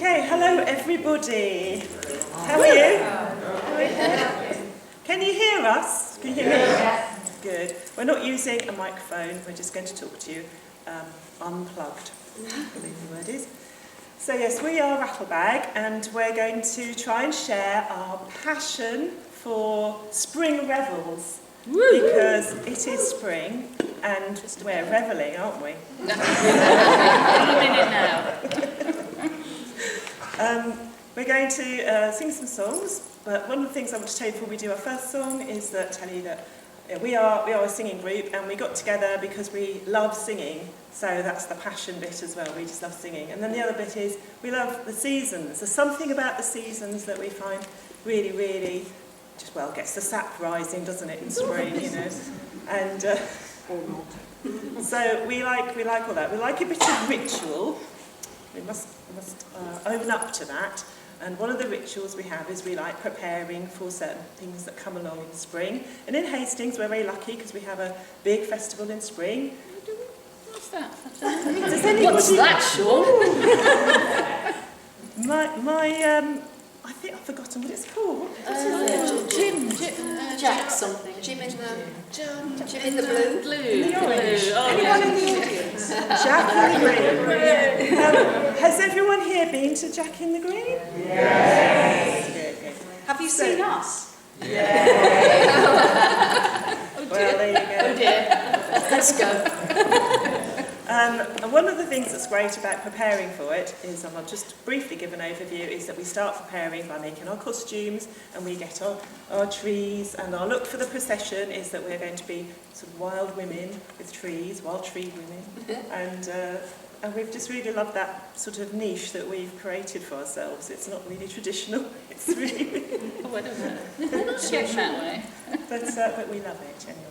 Okay, hello everybody. How are you? Can you hear us? Can you hear me? Yes. Good. We're not using a microphone, we're just going to talk to you unplugged, I believe the word is. So yes, we are Rattlebag, and we're going to try and share our passion for spring revels. Woo. Because it is spring and we're revelling, aren't we? Any minute now. We're going to sing some songs, but one of the things I want to tell you before we do our first song is that we are a singing group, and we got together because we love singing, so that's the passion bit as well, we just love singing. And then the other bit is we love the seasons. There's something about the seasons that we find really, really just, well, gets the sap rising, doesn't it, in spring, you know. And so we like all that. We like a bit of ritual. We must own up to that. And one of the rituals we have is we like preparing for certain things that come along in spring. And in Hastings, we're very lucky because we have a big festival in spring. What's that? Does anybody... What's that, Sean? I think I've forgotten what it's called. Jim, Jack something. Jim in the blue. Blue. Anyone in the audience? Jack in the Green. Has everyone here been to Jack in the Green? Yes. Good. Have you seen us? Yes. Well, there you go. Oh dear. Let's go. And one of the things that's great about preparing for it is, and I'll just briefly give an overview, is that we start preparing by making our costumes, and we get our trees, and our look for the procession is that we're going to be sort of wild women with trees, wild tree women, and we've just really loved that sort of niche that we've created for ourselves. It's not really traditional, it's really Oh, I don't know. Not getting that way. but we love it anyway.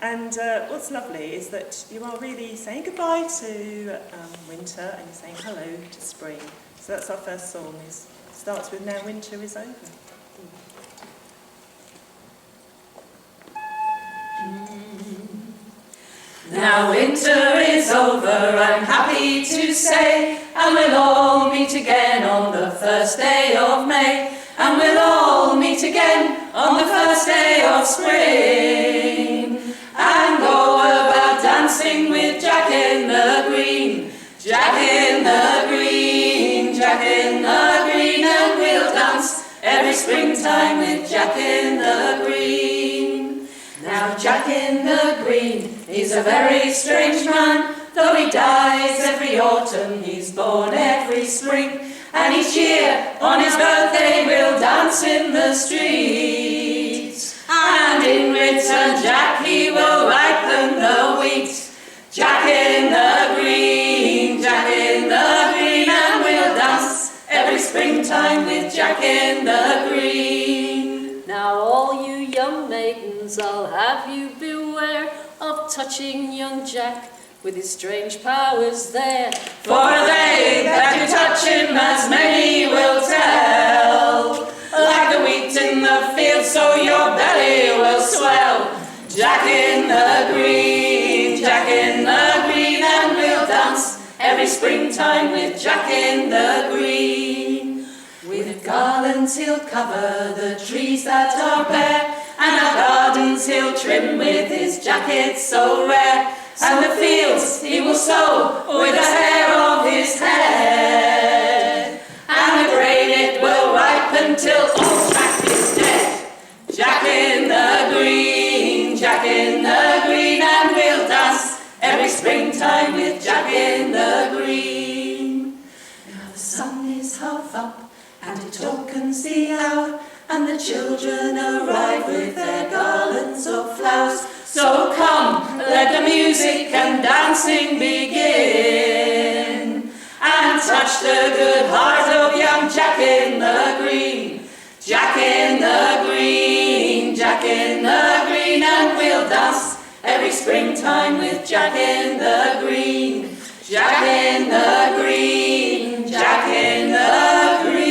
And what's lovely is that you are really saying goodbye to winter, and you're saying hello to spring. So that's our first song. It starts with Now Winter Is Over. Now winter is over, I'm happy to say, and we'll all meet again on the first day of May, and we'll all meet again on the first day of spring, and go about dancing with Jack in the Green, Jack in the Green, Jack in the Green, and we'll dance every springtime with Jack in the Green. Now Jack in the Green, he's a very strange man, though he dies every autumn, he's born every spring, and each year on his birthday we'll dance in the streets, and in return Jack he will ripen the wheat. Jack in the Green, Jack in the Green, and we'll dance every springtime with Jack in the Green. Now all you young maidens, I'll have you beware of touching young Jack with his strange powers there. For they that do touch him, as many will tell, like the wheat in the field, so your belly will swell. Jack in the Green, Jack in the Green, and we'll dance every springtime with Jack in the Green. With garlands he'll cover the trees that are bare, and our gardens he'll trim with his jacket so rare, and the fields he will sow with the hair of his head, and the grain it will ripen till old Jack is dead. Jack in the Green, Jack in the Green, and we'll dance every springtime with Jack in the Green. Now the sun is half up, and it tokens the hour, and the children arrive with their garlands of flowers. So come, let the music and dancing begin, and touch the good heart of young Jack in the Green, Jack in the Green, Jack in the Green, and we'll dance every springtime with Jack in the Green, Jack in the Green, Jack in the Green,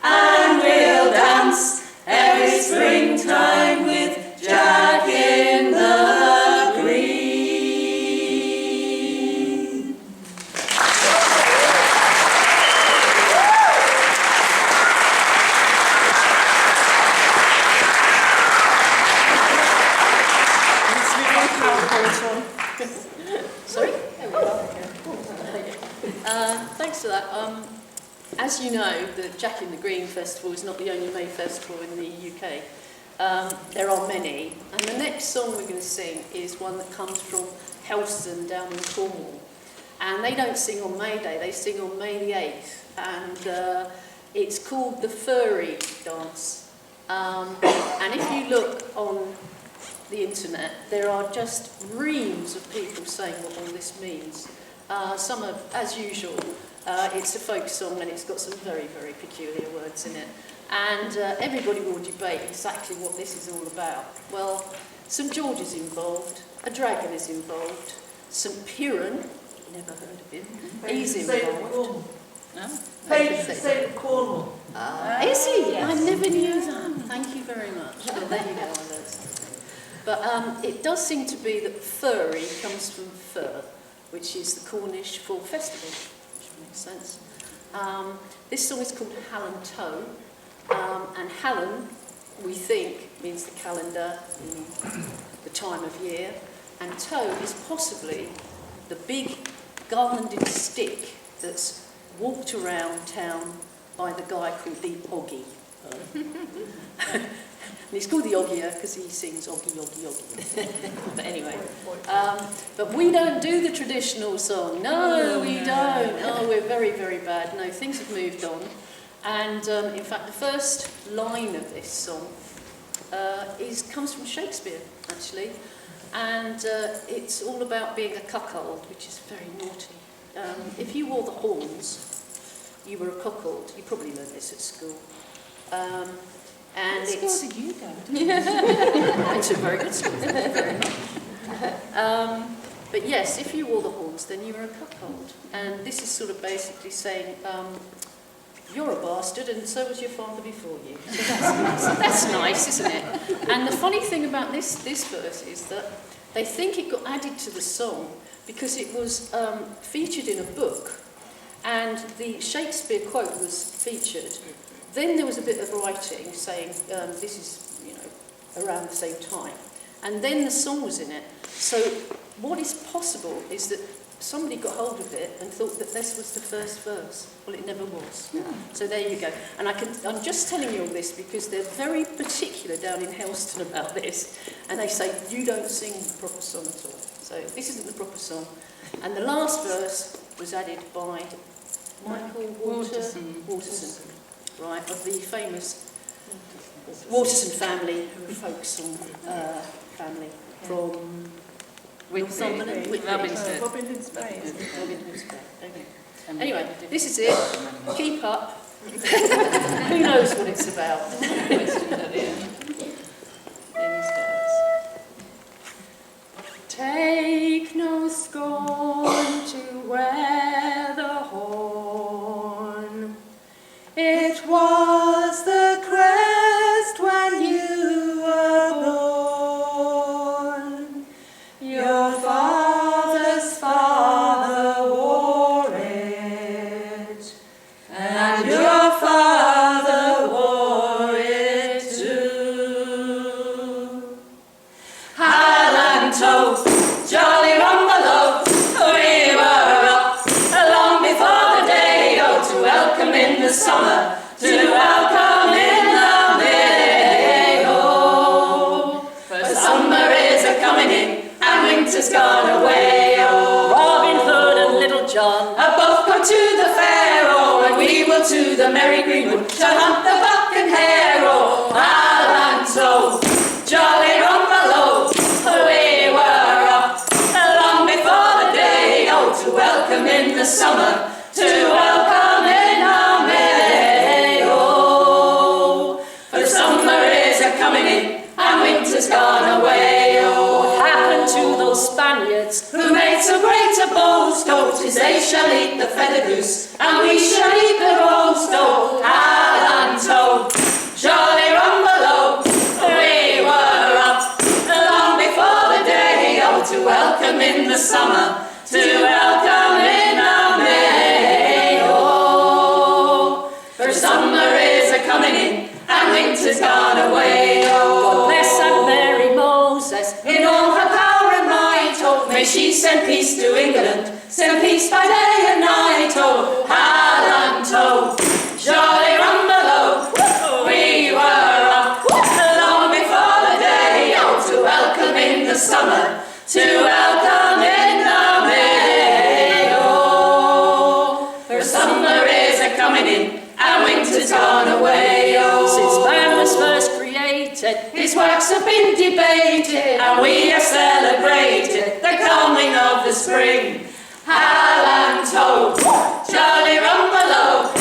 and we'll dance every springtime with Jack in the Green. Sorry? There we are. Thanks for that. As you know, the Jack in the Green Festival is not the only May festival in the UK. There are many, and the next song we're going to sing is one that comes from Helston down in Cornwall. And they don't sing on May Day, they sing on May the 8th, and it's called the Furry Dance. And if you look on the internet, there are just reams of people saying what all this means. Some are, as usual, it's a folk song and it's got some very, very peculiar words in it. And everybody will debate exactly what this is all about. Well, St George is involved, a dragon is involved, St Piran, never heard of him, he's involved. Saint of Cornwall. Is he? I never knew that. Thank you very much. Well, there you go, I learned something. But it does seem to be that furry comes from fur, which is the Cornish Fall Festival, which makes sense. This song is called Hallan Toe, and Hallan, we think, means the calendar in the time of year, and toe is possibly the big garlanded stick that's walked around town by the guy called the Oggy. And he's called the Oggier because he sings Oggy, Oggy, Oggy. But anyway, but we don't do the traditional song. No, we don't. Oh, we're very, very bad. No, things have moved on. And in fact, the first line of this song comes from Shakespeare, actually. And it's all about being a cuckold, which is very naughty. If you wore the horns, you were a cuckold. You probably learned this at school. And What school did you go to? It's a very good school. Very much. But yes, if you wore the horns, then you were a cuckold. And this is sort of basically saying, you're a bastard, and so was your father before you. So that's nice, isn't it? And the funny thing about this verse is that they think it got added to the song because it was featured in a book, and the Shakespeare quote was featured. Then there was a bit of writing saying this is, around the same time, and then the song was in it. So what is possible is that somebody got hold of it and thought that this was the first verse. Well, it never was. Yeah. So there you go. And I'm just telling you all this because they're very particular down in Helston about this, and they say you don't sing the proper song at all. So this isn't the proper song. And the last verse was added by Michael Waterson, right, of the famous Waterson family, who are a folk song family from Northumberland, Robin Hood's Bay. Okay. Anyway, this is it. Keep up. Who knows what it's about? Take no scorn to wear the horn. It was the crest when you were born. Your father's father wore it, and your father wore it too. Hallan Toe, jolly rumble-o, we were up long before the day, oh, to welcome in the summer, to welcome in the May, oh. For summer is a-coming in, and winter's gone away, oh. Robin Hood and Little John both go to the fair, oh, and we will to the merry greenwood to hunt the buck and hare, oh. Hallan Toe, jolly rumble-o, we were up long before the day, oh, to welcome in the summer, to welcome in the May, oh. For summer is a-coming in, and winter's gone away, oh. What happened to those Spaniards who made so great a boast? Oh, 'tis they shall eat the feather goose, and we shall eat the roast, oh. Hallan Toe, jolly rumble-o, we were up long before the day, oh, to welcome in the summer, to welcome in the May, oh. For summer is a-coming in, and winter's gone away, oh. God bless and Mary Moses, in all her power and might, oh, may she sent peace to England, sent peace by day and night. Oh, Halland ho, jolly rumble oh, we were off long before the day. Oh, to welcome in the summer, to welcome in the May. Oh, for summer is a coming in, and winter's gone away. Oh, Since man was first created, his works have been debated, and we have celebrated the coming of the spring. Halland ho, jolly rumble oh,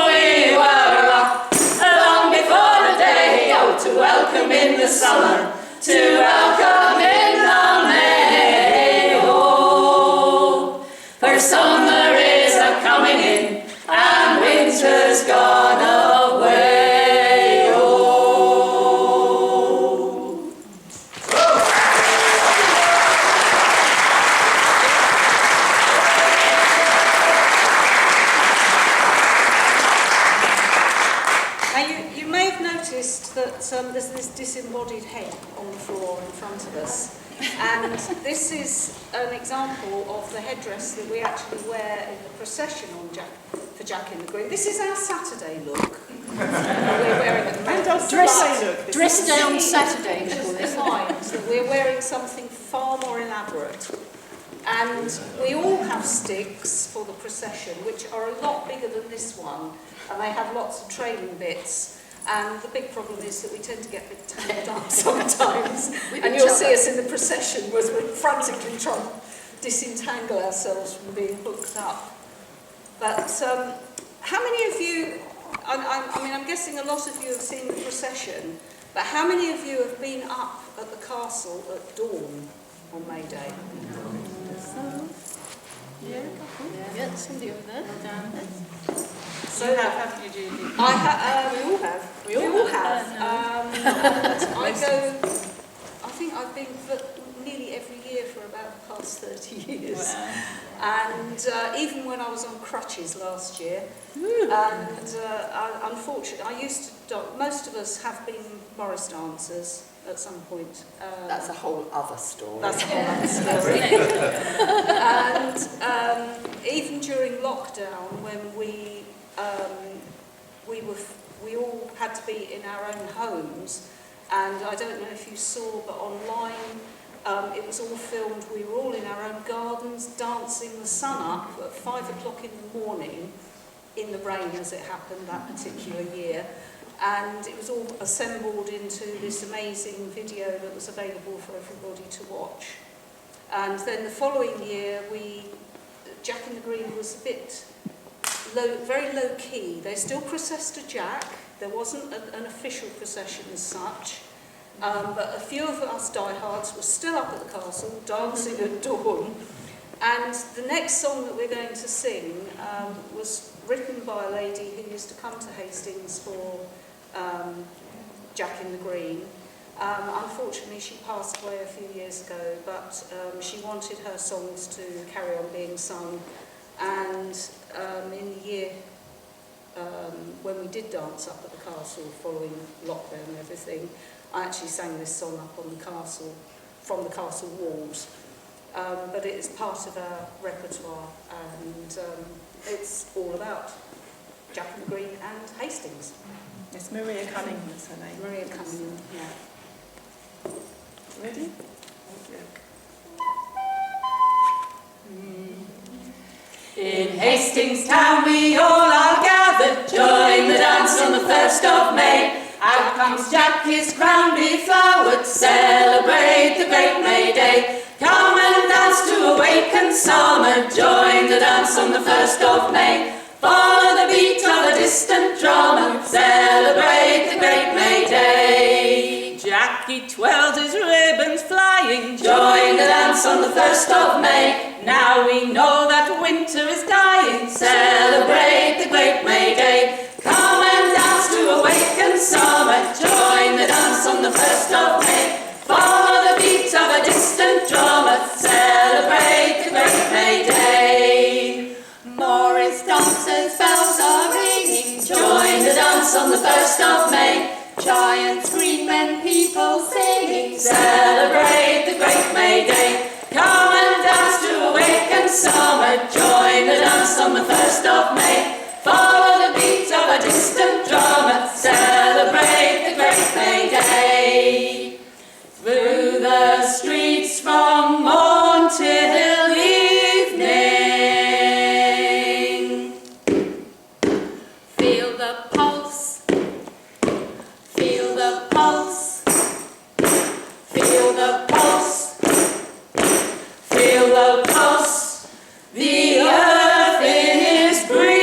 we were off long before the day. Oh, to welcome in the summer, to welcome in the May. Oh, for summer is a coming in, and winter's gone away. Oh. Now you may have noticed that there's this disembodied head on the floor in front of us, and this is an example of the headdress that we actually wear in the procession on for Jack in the Green. This is our Saturday look. We're wearing at the moment. dress down Saturday. Just defines that we're wearing something far more elaborate. And we all have sticks for the procession, which are a lot bigger than this one, and they have lots of trailing bits. And the big problem is that we tend to get a bit tangled up sometimes. And you'll see us in the procession as we're frantically trying to disentangle ourselves from being hooked up. But how many of you, I mean, I'm guessing a lot of you have seen the procession, but how many of you have been up at the castle at dawn on May Day? Yeah, somebody over there. So You have, haven't you, Judy? we all have. We all have. I think I've been nearly every year for about the past 30 years. Wow. And even when I was on crutches last year, and unfortunately, most of us have been Morris dancers at some point. That's a whole other story. That's a whole other story. And even during lockdown, when we all had to be in our own homes, and I don't know if you saw, but online it was all filmed. We were all in our own gardens dancing the sun up at 5 o'clock in the morning, in the rain as it happened that particular year. And it was all assembled into this amazing video that was available for everybody to watch. And then the following year, Jack in the Green was a bit very low key. They still processed a Jack. There wasn't an official procession as such. But a few of us diehards were still up at the castle, dancing at dawn. And the next song that we're going to sing was written by a lady who used to come to Hastings for Jack in the Green. Unfortunately, she passed away a few years ago, but she wanted her songs to carry on being sung. And in the year when we did dance up at the castle following lockdown and everything, I actually sang this song up on the castle, from the castle walls. But it is part of our repertoire, and it's all about Jack in the Green and Hastings. It's Maria Cunningham, is her name. Maria Cunningham, yeah. Ready? In Hastings town we all are gathered, join the dance on the 1st of May. Out comes Jack, his crown beflowered, celebrate the great May Day. Come and dance to awaken summer, join the dance on the 1st of May. Follow the beat of a distant drummer, celebrate the great May Day. Jackie twirls his ribbons flying, join the dance on the 1st of May. Now we know that winter is dying, celebrate the great May Day. Come and dance to awaken summer, join the dance on the 1st of May. Follow the beat of a distant drummer, celebrate the great May Day. Morris dancers, bells are ringing, join the dance on the 1st of May. Giants, green men, people singing, celebrate the great May Day. Come and dance on the 1st of May. Follow the beat of a distant drummer, celebrate the great May Day. Through the streets from morn till evening, feel the pulse, feel the pulse, feel the pulse, feel the pulse, the earth is breathing.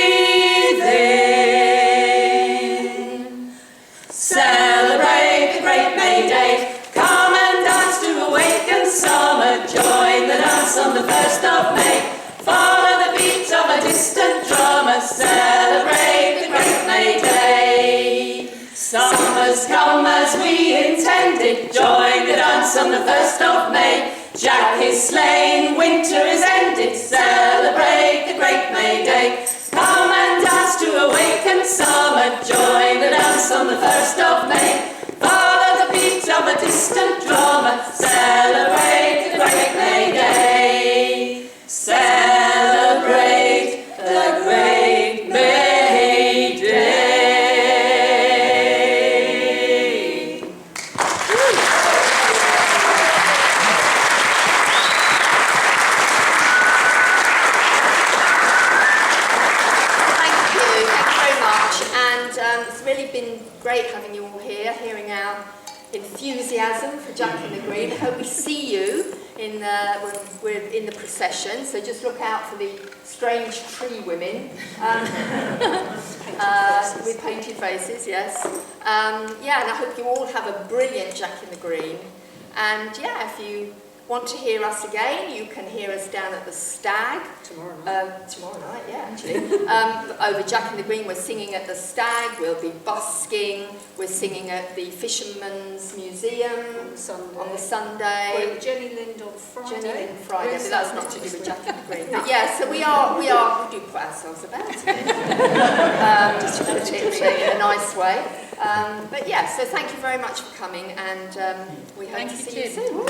Celebrate the great May Day. Come and dance to awaken summer. Join the dance on the 1st of May. Follow the beat of a distant drummer. Celebrate the great May Day. Summer's come as we intended. Join the dance on the 1st of May. Jack is slain, winter is ended. Celebrate the great May Day. Come and dance to awaken summer. Join the dance on the 1st of May. Follow the beat of a distant drummer. Celebrate the great May Day. Celebrate the great May Day. Thank you very much. And it's really been great having you all here, hearing our enthusiasm for Jack in the Green. I hope we see you when we're in the procession, so just look out for the strange tree women with painted faces, yes. Yeah, and I hope you all have a brilliant Jack in the Green. And yeah, if you want to hear us again, you can hear us down at the Stag. Tomorrow night, yeah, actually. Over Jack in the Green, we're singing at the Stag, we'll be busking, we're singing at the Fisherman's Museum on the Sunday. Well, Jenny Lind on Friday. Jenny Lind Friday, but that's not to do with Jack in the Green. But yeah, so we do put ourselves about it. Just to put it in a nice way. But yeah, so thank you very much for coming, and we hope to see you soon.